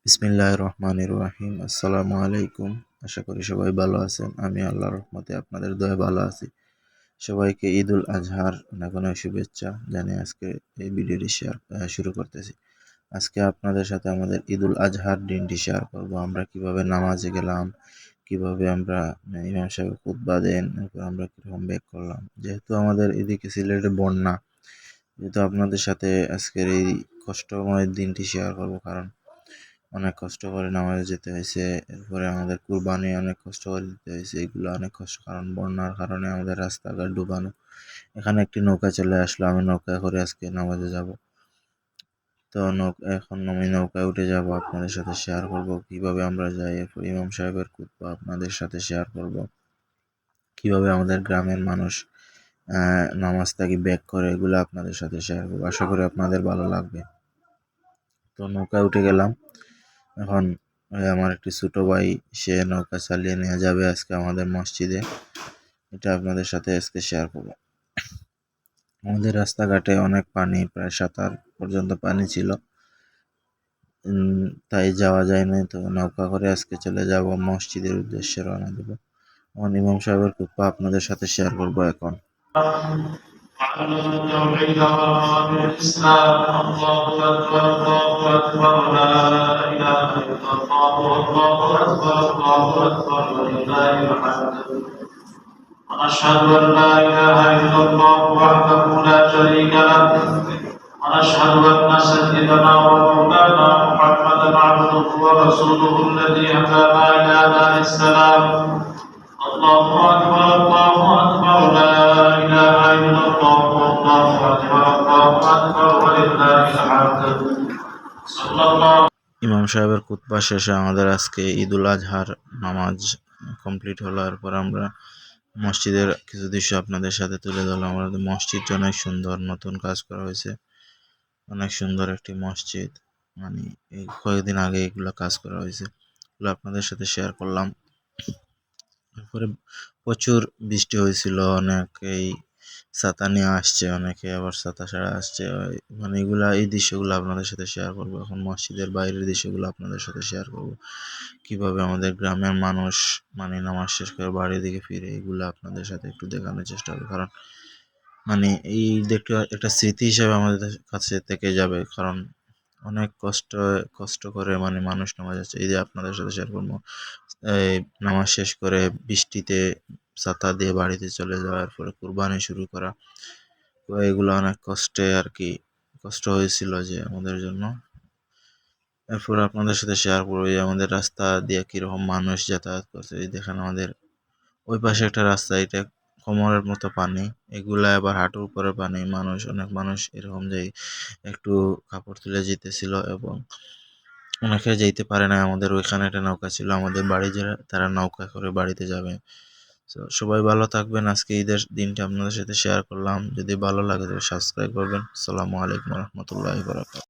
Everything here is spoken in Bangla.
বিসমিল্লাহির রহমানির রহিম। আসসালামু আলাইকুম। আশা করি সবাই ভালো আছেন। আমি আল্লাহর রহমতে আপনাদের দয়ায় ভালো আছি। সবাইকে ঈদুল আজহার অনেক অনেক শুভেচ্ছা জানিয়ে আজকে এই ভিডিওটি শুরু করতেছি। আজকে আপনাদের সাথে আমাদের ঈদুল আজহার দিনটি শেয়ার করব। আমরা কিভাবে নামাজে গেলাম, কিভাবে আমরা ইমাম সাহেব খুতবা দেন, এরপর আমরা কিরকম ব্যাক করলাম। যেহেতু আমাদের এদিকে সিলেটে বন্যা, যেহেতু আপনাদের সাথে আজকের এই কষ্টময় দিনটি শেয়ার করব, কারণ অনেক কষ্ট করে নামাজে যেতে হয়েছে। এরপরে আমাদের কুরবানি অনেক কষ্ট করে দিতে হয়েছে। এগুলো অনেক কষ্ট, কারণ বন্যার কারণে আমাদের রাস্তাঘাট ডুবানো। এখানে একটি নৌকা চলে আসলো, আমি নৌকায় করে আজকে নামাজে যাব। তো এখন আমি নৌকায় উঠে যাব, আপনাদের সাথে শেয়ার করব কিভাবে আমরা যাই। এরপর ইমাম সাহেবের খুতবা আপনাদের সাথে শেয়ার করব, কিভাবে আমাদের গ্রামের মানুষ নামাজটাকে ব্যাক করে, এগুলো আপনাদের সাথে শেয়ার করবো। আশা করি আপনাদের ভালো লাগবে। তো নৌকায় উঠে গেলাম। এখন আমার একটি ছোট ভাই, সে নৌকা চালিয়ে নিয়ে যাবে আজকে আমাদের মসজিদে। এটা আপনাদের সাথে আজকে শেয়ার করব। আমাদের রাস্তাঘাটে অনেক পানি, প্রায় সাঁতার পর্যন্ত পানি ছিল, তাই যাওয়া যায় না। তো নৌকা করে আজকে চলে যাব মসজিদের উদ্দেশ্যে, রওনা দেব। আমার ইমাম সাহেবের খুতবা আপনাদের সাথে শেয়ার করব এখন। توحيد الإسلام الله أكبر الله أكبر لا إله إلا الله الله أكبر ولله الحمد. ونشهد أن لا إله إلا الله وحده لا شريك له ونشهد أن سيدنا ومولانا محمدا عبده ورسوله الذي هدانا إلى دار السلام. الله أكبر الله أكبر لا إله إلا الله الله أكبر الله أكبر ولله الحمد. صلى الله. ইমাম সাহেবের খুতবা শেষে আমাদের আজকে ঈদুল আজহার নামাজ কমপ্লিট হলো। এরপর আমরা মসজিদের কিছু দৃশ্য আপনাদের সাথে তুলে ধরলাম। আমাদের মসজিদটি অনেক সুন্দর, নতুন কাজ করা হয়েছে, অনেক সুন্দর একটি মসজিদ। মানে এই কয়েকদিন আগে এগুলো কাজ করা হয়েছে, এগুলো আপনাদের সাথে শেয়ার করলাম। এরপরে প্রচুর বৃষ্টি হয়েছিল, অনেকেই ছাতা নিয়ে আসছে, অনেকে আবার ছাতা ছাড়া আসছে। মানে এই দৃশ্যগুলো আপনাদের সাথে শেয়ার করব। এখন মসজিদের বাইরের দৃশ্যগুলো আপনাদের সাথে শেয়ার করব, কিভাবে আমাদের গ্রামের মানুষ নামাজ শেষ করে বাড়ির দিকে ফিরে, এগুলো আপনাদের সাথে একটু দেখানোর চেষ্টা করব। কারণ এই দেখতে একটা স্মৃতি হিসেবে আমাদের কাছে থেকে যাবে, কারণ অনেক কষ্ট করে মানুষ নামাজ যাচ্ছে। এই যে আপনাদের সাথে শেয়ার করবো, এই নামাজ শেষ করে বৃষ্টিতে ছাতা দিয়ে বাড়িতে চলে যাওয়ার পরে কুরবানি শুরু করা, তো এগুলো অনেক কষ্টে আর কি, কষ্ট হয়েছিল যে আমাদের জন্য। এরপর আপনাদের সাথে শেয়ার করবো যে আমাদের রাস্তা দিয়ে কিরকম মানুষ যাতায়াত করছে। এই দেখেন আমাদের ওই পাশে একটা রাস্তা, এটা কোমরের মতো পানি, এগুলা আবার হাঁটুর উপরে পানি। অনেক মানুষ এরকম যে একটু কাপড় তুলে যেতেছিল, এবং অনেকে যেতে পারে না। আমাদের ওইখানে একটা নৌকা ছিল, আমাদের বাড়ি যারা তারা নৌকা করে বাড়িতে যাবে। তো সবাই ভালো থাকবেন। আজকে ঈদের দিনটা আপনাদের সাথে শেয়ার করলাম। যদি ভালো লাগে তবে সাবস্ক্রাইব করবেন। আসসালামু আলাইকুম রহমতুল্লাহি ওয়া বারাকাতুহু।